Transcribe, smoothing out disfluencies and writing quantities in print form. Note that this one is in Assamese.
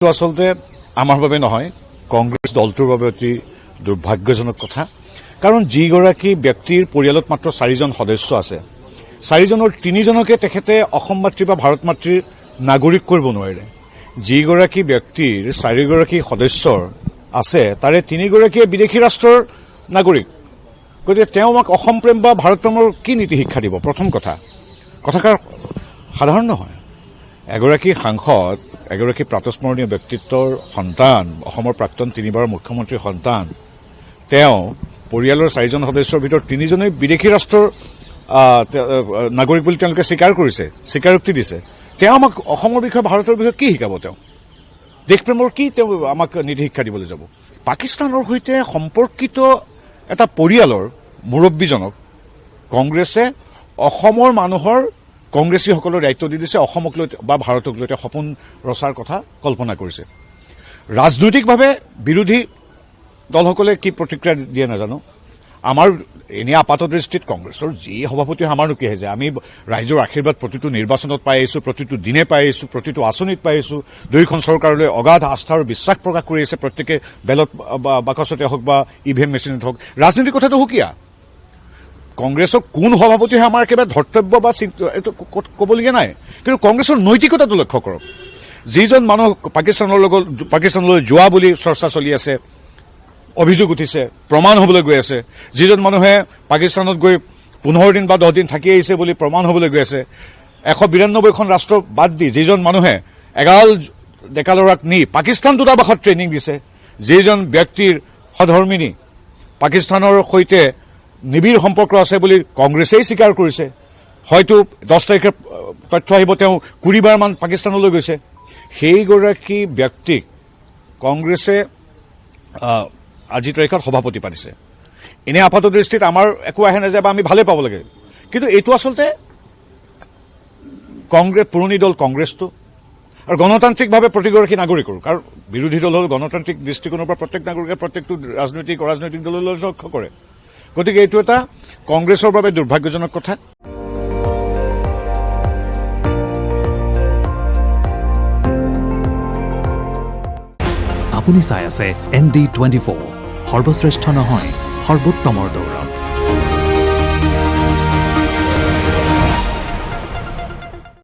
তো আসলতে আমাৰ বাবে নহয়, কংগ্ৰেছ দলটোৰ বাবে অতি দুৰ্ভাগ্যজনক কথা। কাৰণ যিগৰাকী ব্যক্তিৰ পৰিয়ালত মাত্ৰ 4জন সদস্য আছে, 4জনৰ 3জনকে তেখেতে অসম মাতৃ বা ভাৰত মাতৃৰ নাগৰিক কৰিব নোৱাৰে। যিগৰাকী ব্যক্তিৰ 4গৰাকী সদস্যৰ আছে, তাৰে 3গৰাকীয়ে বিদেশী ৰাষ্ট্ৰৰ নাগৰিক। গতিকে তেওঁ আমাক অসম প্ৰেম বা ভাৰত প্ৰেমৰ কি নীতি শিক্ষা দিব? প্ৰথম কথাষাৰ সাধাৰণ নহয়। এগৰাকী সাংসদ, এগৰাকী প্ৰাতস্মৰণীয় ব্যক্তিত্বৰ সন্তান, অসমৰ প্ৰাক্তন 3বাৰৰ মুখ্যমন্ত্ৰীৰ সন্তান, তেওঁ পৰিয়ালৰ 4জন সদস্যৰ ভিতৰত 3জনেই বিদেশী ৰাষ্ট্ৰৰ নাগৰিক বুলি তেওঁলোকে স্বীকাৰ কৰিছে, স্বীকাৰোক্তি দিছে। তেওঁ আমাক অসমৰ বিষয়ে, ভাৰতৰ বিষয়ে কি শিকাব? তেওঁ দেশপ্ৰেমৰ কি তেওঁ আমাক নীতি শিক্ষা দিবলৈ যাব? পাকিস্তানৰ সৈতে সম্পৰ্কিত এটা পৰিয়ালৰ মুৰব্বীজনক কংগ্ৰেছে অসমৰ মানুহৰ, কংগ্ৰেছীসকলৰ দায়িত্ব দি দিছে, অসমক লৈ বা ভাৰতক লৈ সপোন ৰচাৰ কথা কল্পনা কৰিছে। ৰাজনৈতিকভাৱে বিৰোধী দলসকলে কি প্ৰতিক্ৰিয়া দিয়ে নাজানো। আমাৰ এনে আপাত দৃষ্টিত কংগ্ৰেছৰ যি সভাপতি আমাৰনো কি হৈছে? আমি ৰাইজৰ আশীৰ্বাদ প্ৰতিটো নিৰ্বাচনত পাই আহিছোঁ, প্ৰতিটো দিনে পাই আহিছোঁ, প্ৰতিটো আঁচনিত পাই আহিছোঁ। দুয়োখন চৰকাৰলৈ অগাধ আস্থা আৰু বিশ্বাস প্ৰকাশ কৰি আহিছে, প্ৰত্যেকে বেলট বাকচতে হওক বা EVM মেচিনত হওক। ৰাজনীতিৰ কথাটো সুকীয়া। কংগ্ৰেছৰ কোন সভাপতিহে আমাৰ একেবাৰে ধৰ্তব্য বা এইটো ক'বলগীয়া নাই, কিন্তু কংগ্ৰেছৰ নৈতিকতাটো লক্ষ্য কৰক। যিজন মানুহ পাকিস্তানলৈ যোৱা বুলি চৰ্চা চলি আছে, অভিযোগ উঠিছে, প্ৰমাণ হ'বলৈ গৈ আছে, যিজন মানুহে পাকিস্তানত গৈ 15 দিন বা 10 দিন থাকি আহিছে বুলি প্ৰমাণ হ'বলৈ গৈ আছে, 192খন ৰাষ্ট্ৰ বাদ দি যিজন মানুহে এগাল ডেকা ল'ৰাক নি পাকিস্তান দূতাবাসত ট্ৰেইনিং দিছে, যিজন ব্যক্তিৰ সহধৰ্মিনী পাকিস্তানৰ সৈতে নিবিড় সম্পৰ্ক আছে বুলি কংগ্ৰেছেই স্বীকাৰ কৰিছে। হয়তো 10 তাৰিখে তথ্য আহিব তেওঁ 20 বাৰমান পাকিস্তানলৈ গৈছে। সেইগৰাকী ব্যক্তিক কংগ্ৰেছে আজিৰ তাৰিখত সভাপতি পাতিছে। এনে আপাত দৃষ্টিত আমাৰ একো আহে নাযায় বা আমি ভালেই পাব লাগে, কিন্তু এইটো আচলতে কংগ্ৰেছ, পুৰণি দল কংগ্ৰেছটো আৰু গণতান্ত্ৰিকভাৱে প্ৰতিগৰাকী নাগৰিকৰ, কাৰণ বিৰোধী দল হ'ল গণতান্ত্ৰিক দৃষ্টিকোণৰ পৰা প্ৰত্যেক নাগৰিকে প্ৰত্যেকটো ৰাজনৈতিক দললৈ লক্ষ্য কৰে। গতিকে এইটো এটা কংগ্ৰেছৰ বাবে দুৰ্ভাগ্যজনক কথা। আপুনি চাই আছে ND24, সৰ্বশ্ৰেষ্ঠ নহয়, সৰ্বোত্তমৰ দৌৰ।